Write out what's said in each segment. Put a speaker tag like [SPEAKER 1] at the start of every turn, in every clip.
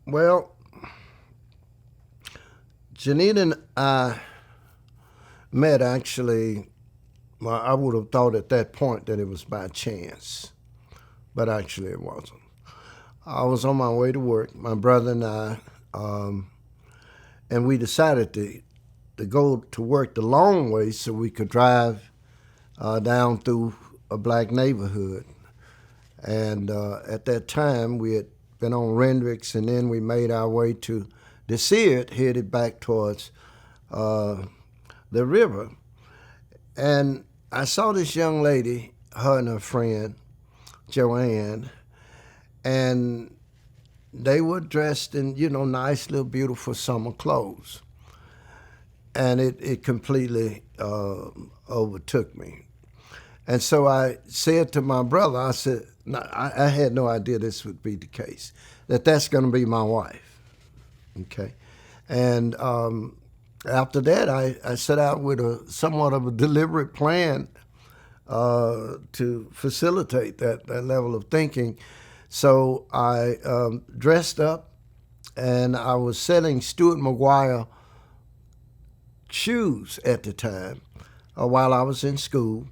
[SPEAKER 1] Well, Janita and I met actually. Well, I would have thought at that point that it was by chance, but actually it wasn't. I was on my way to work, my brother and I, um, and we decided to go to work the long way so we could drive down through a black neighborhood. And at that time, we had been on Rendricks, and then we made our way to DeSeard, headed back towards uh, the river. And I saw this young lady, her and her friend, Joanne, and they were dressed in, nice little beautiful summer clothes. And it completely overtook me. And so I said to my brother, I said, no, I had no idea this would be the case, that's going to be my wife. Okay. And after that, I set out with a somewhat of a deliberate plan to facilitate that level of thinking. So I dressed up and I was selling Stuart McGuire shoes at the time while I was in school.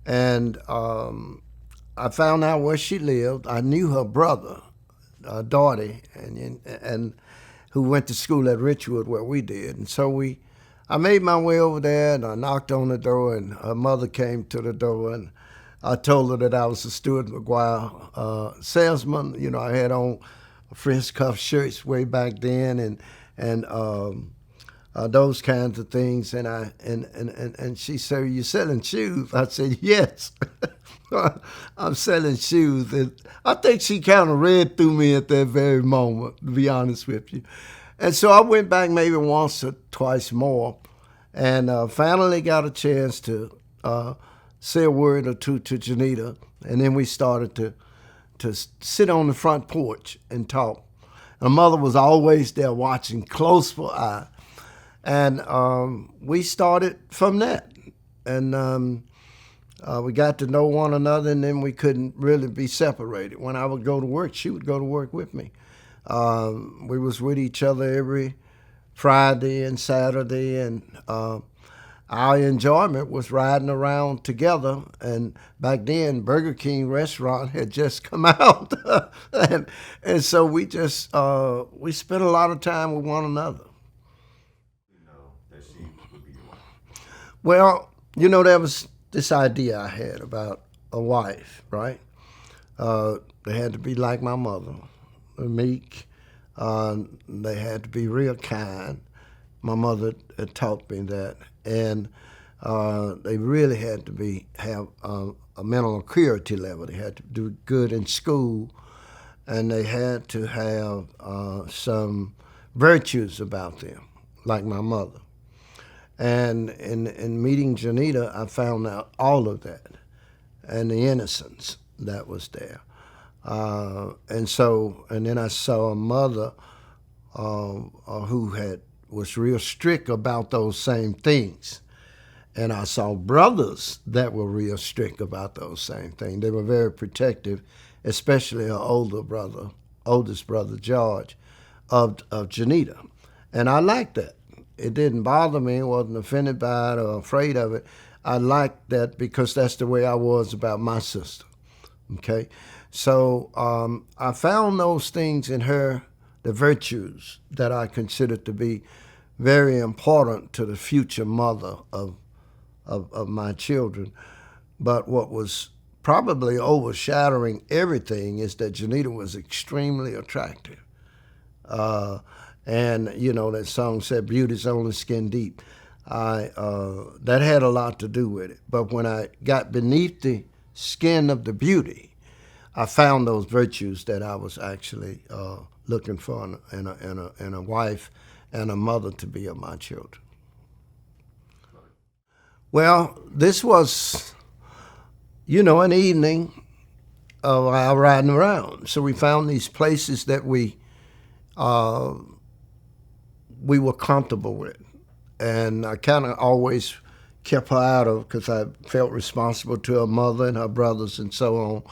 [SPEAKER 1] And I found out where she lived. I knew her brother, Darty, and who went to school at Richwood where we did. And so I made my way over there and I knocked on the door and her mother came to the door and I told her that I was a Stuart McGuire salesman. I had on French cuff shirts way back then and those kinds of things. And she said, "Are you selling shoes?" I said, "Yes, I'm selling shoes." And I think she kind of read through me at that very moment, to be honest with you. And so I went back maybe once or twice more, and finally got a chance to say a word or two to Janita, and then we started to sit on the front porch and talk. Her mother was always there watching close for eye. And we started from that. And we got to know one another, and then we couldn't really be separated. When I would go to work, she would go to work with me. We was with each other every Friday and Saturday, and our enjoyment was riding around together. And back then, Burger King restaurant had just come out, and so we spent a lot of time with one another. Well, there was this idea I had about a wife, right? They had to be like my mother, meek. They had to be real kind. My mother had taught me that, and they really had to have a mental acuity level. They had to do good in school, and they had to have some virtues about them, like my mother. And in meeting Janita, I found out all of that and the innocence that was there. And then I saw a mother who was real strict about those same things. And I saw brothers that were real strict about those same things. They were very protective, especially her oldest brother, George, of Janita. And I liked that. It didn't bother me. I wasn't offended by it or afraid of it. I liked that because that's the way I was about my sister. Okay? So I found those things in her, the virtues that I considered to be very important to the future mother of my children. But what was probably overshadowing everything is that Janita was extremely attractive. And that song said, "Beauty's only skin deep." That had a lot to do with it. But when I got beneath the skin of the beauty, I found those virtues that I was actually looking for in a wife and a mother to be of my children. Well, this was, an evening of our riding around. So we found these places that uh, we were comfortable with. And I kind of always kept her out of because I felt responsible to her mother and her brothers and so on,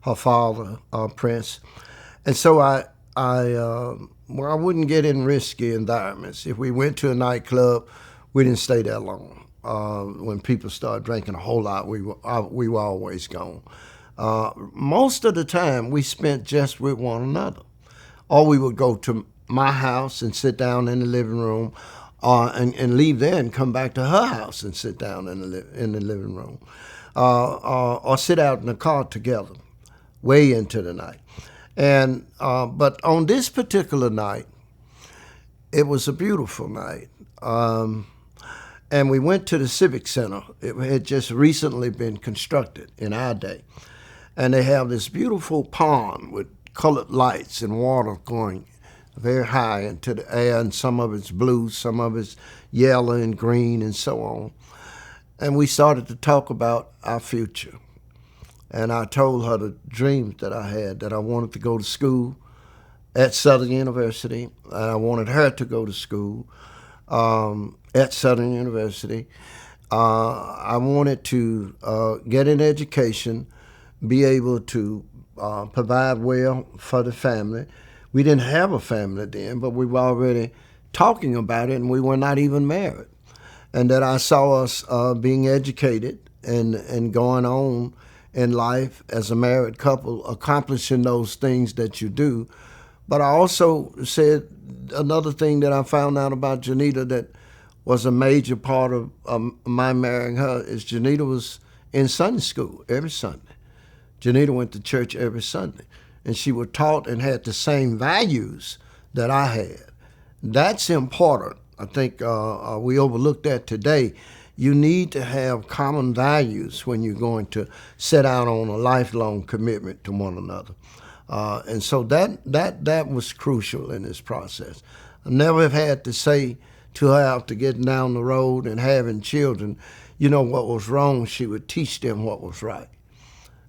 [SPEAKER 1] her father, Prince. And so well, I wouldn't get in risky environments. If we went to a nightclub, we didn't stay that long. When people started drinking a whole lot, we were always gone. Most of the time, we spent just with one another. Or we would go to my house and sit down in the living room, and leave there and come back to her house and sit down in the living room, or sit out in the car together, way into the night. And but on this particular night, it was a beautiful night. And we went to the Civic Center. It had just recently been constructed in our day. And they have this beautiful pond with colored lights and water going very high into the air, and some of it's blue, some of it's yellow and green and so on. And we started to talk about our future. And I told her the dreams that I had, that I wanted to go to school at Southern University, and I wanted her to go to school at Southern University. I wanted to get an education, be able to provide well for the family. We didn't have a family then, but we were already talking about it, and we were not even married. And that I saw us being educated and going on in life as a married couple, accomplishing those things that you do. But I also said another thing that I found out about Janita that was a major part of my marrying her is Janita was in Sunday school every Sunday. Janita went to church every Sunday, and she was taught and had the same values that I had. That's important. I think we overlook that today. You need to have common values when you're going to set out on a lifelong commitment to one another. And so that was crucial in this process. I never have had to say to her after getting down the road and having children, you know, what was wrong. She would teach them what was right.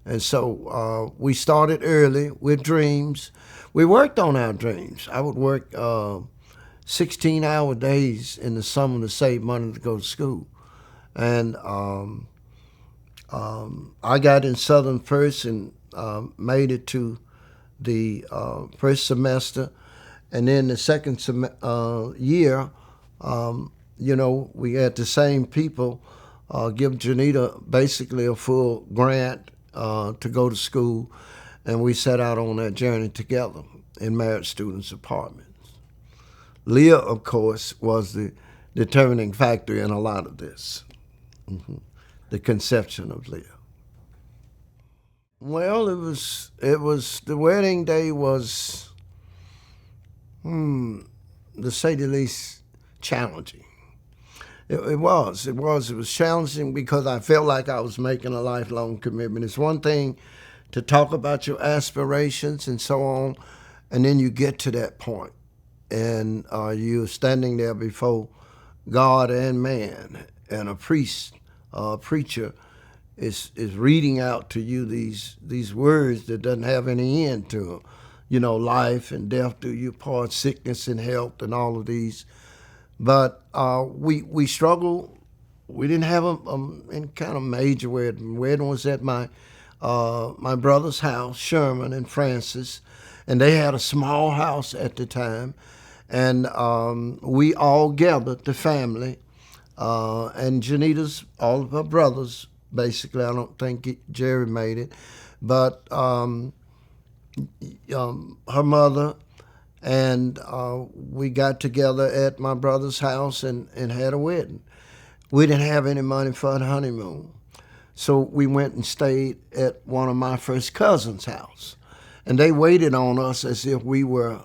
[SPEAKER 1] And so we started early with dreams. We worked on our dreams. I would work 16-hour days in the summer to save money to go to school. And I got in Southern first and made it to the first semester. And then the second year, you know, we had the same people give Janita basically a full grant to go to school, and we set out on that journey together in Married Students Apartments. Leah, of course, was the determining factor in a lot of this, the conception of Leah. Well, it was the wedding day was, to say the least, challenging. It was challenging because I felt like I was making a lifelong commitment. It's one thing to talk about your aspirations and so on, and then you get to that point, and you're standing there before God and man, and a priest, a preacher, is reading out to you these words that doesn't have any end to them. You know, life and death do you part, sickness and health, and all of these. But we struggled. We didn't have any kind of major wedding. Wedding was at my brother's house, Sherman and Francis, and they had a small house at the time. And we all gathered, the family, and Janita's, all of her brothers, basically. I don't think Jerry made it. But her mother, and we got together at my brother's house and had a wedding. We didn't have any money for the honeymoon. So we went and stayed at one of my first cousin's house. And they waited on us as if we were,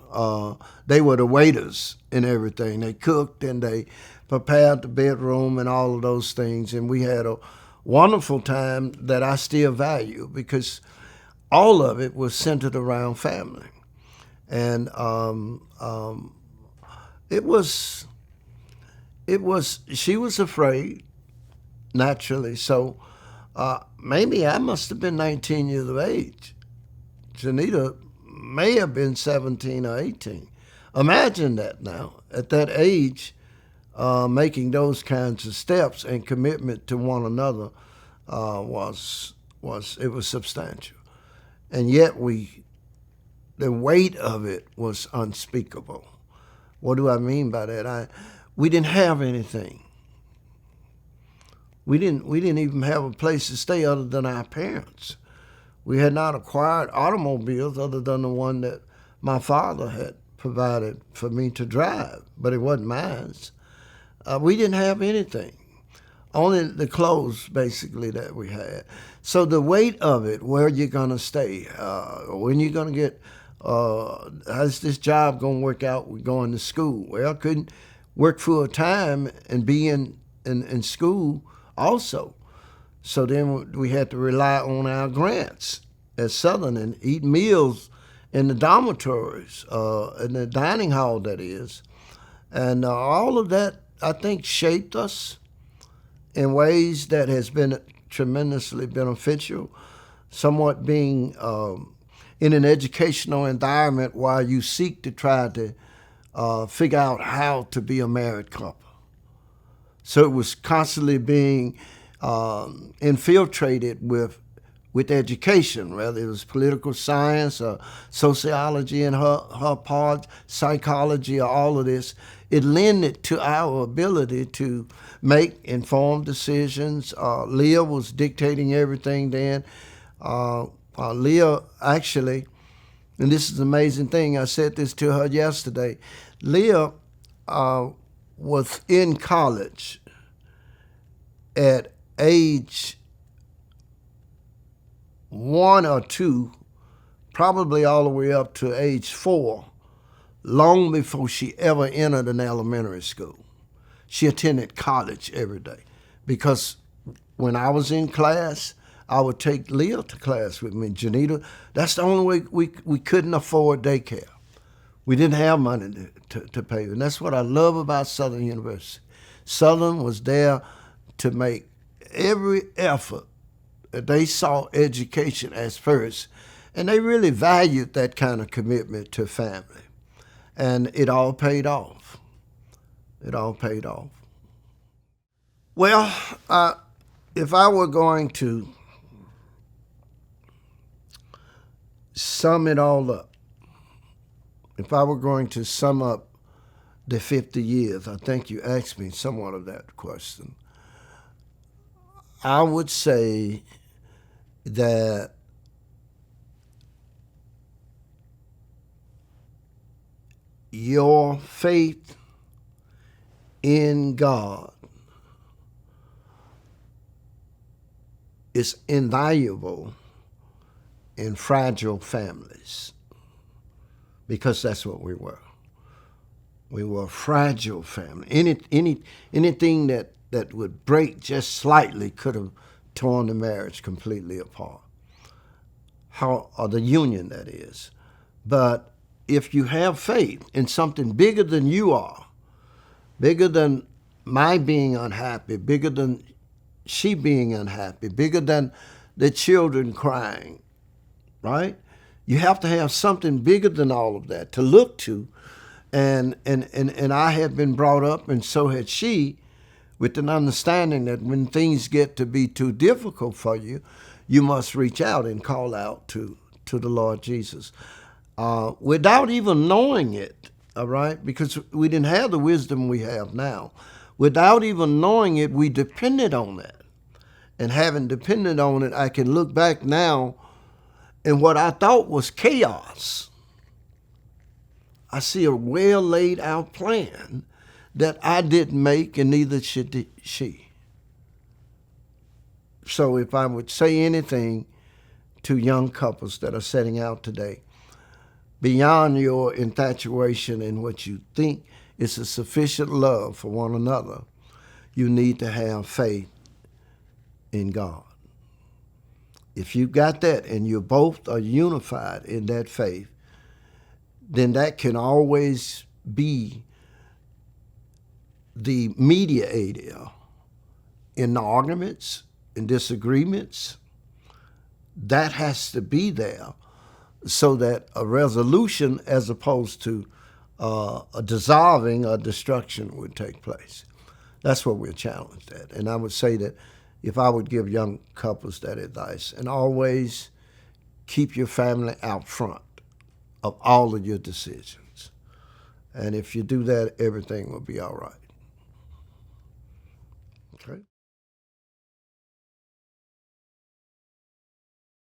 [SPEAKER 1] they were the waiters and everything. They cooked and they prepared the bedroom and all of those things. And we had a wonderful time that I still value because all of it was centered around family. And she was afraid, naturally. So maybe I must have been 19 years of age. Janita may have been 17 or 18. Imagine that now. At that age, making those kinds of steps and commitment to one another was substantial. And yet the weight of it was unspeakable. What do I mean by that? We didn't have anything. We didn't even have a place to stay other than our parents. We had not acquired automobiles other than the one that my father had provided for me to drive, but it wasn't mine. We didn't have anything, only the clothes basically that we had. So the weight of it, where you're gonna stay, when you're gonna get, how's this job gonna work out? We're going to school. Well, I couldn't work full time and be in school also. So then we had to rely on our grants at Southern and eat meals in the dormitories, in the dining hall, that is. And all of that, I think, shaped us in ways that has been tremendously beneficial, somewhat being in an educational environment while you seek to try to figure out how to be a married couple. So it was constantly being infiltrated with education, whether it was political science or sociology in her part, psychology, or all of this. It lended to our ability to make informed decisions. Leah was dictating everything then. Leah actually, and this is an amazing thing, I said this to her yesterday, Leah was in college at age 1 or 2, probably all the way up to age 4, long before she ever entered an elementary school. She attended college every day because when I was in class, I would take Leah to class with me. Janita, that's the only way we couldn't afford daycare. We didn't have money to pay. And that's what I love about Southern University. Southern was there to make every effort. They saw education as first, and they really valued that kind of commitment to family. And it all paid off. It all paid off. Well, if I were going to sum it all up, if I were going to sum up the 50 years, I think you asked me somewhat of that question, I would say that your faith in God is invaluable in fragile families, because that's what we were. We were a fragile family. Anything that would break just slightly could have torn the marriage completely apart. Or the union, that is. But if you have faith in something bigger than you are, bigger than my being unhappy, bigger than she being unhappy, bigger than the children crying, right? You have to have something bigger than all of that to look to. And I had been brought up, and so had she, with an understanding that when things get to be too difficult for you, you must reach out and call out to the Lord Jesus. Without even knowing it, all right, because we didn't have the wisdom we have now. Without even knowing it, we depended on that. And having depended on it, I can look back now, and what I thought was chaos, I see a well laid out plan that I didn't make, and neither should she. So if I would say anything to young couples that are setting out today, beyond your infatuation and what you think is a sufficient love for one another, you need to have faith in God. If you got that and you both are unified in that faith, then that can always be the mediator in the arguments and disagreements. That has to be there so that a resolution, as opposed to a dissolving or destruction, would take place. That's what we're challenged at. And I would say that if I would give young couples that advice, and always keep your family out front. of all of your decisions. And if you do that, everything will be all right. Okay?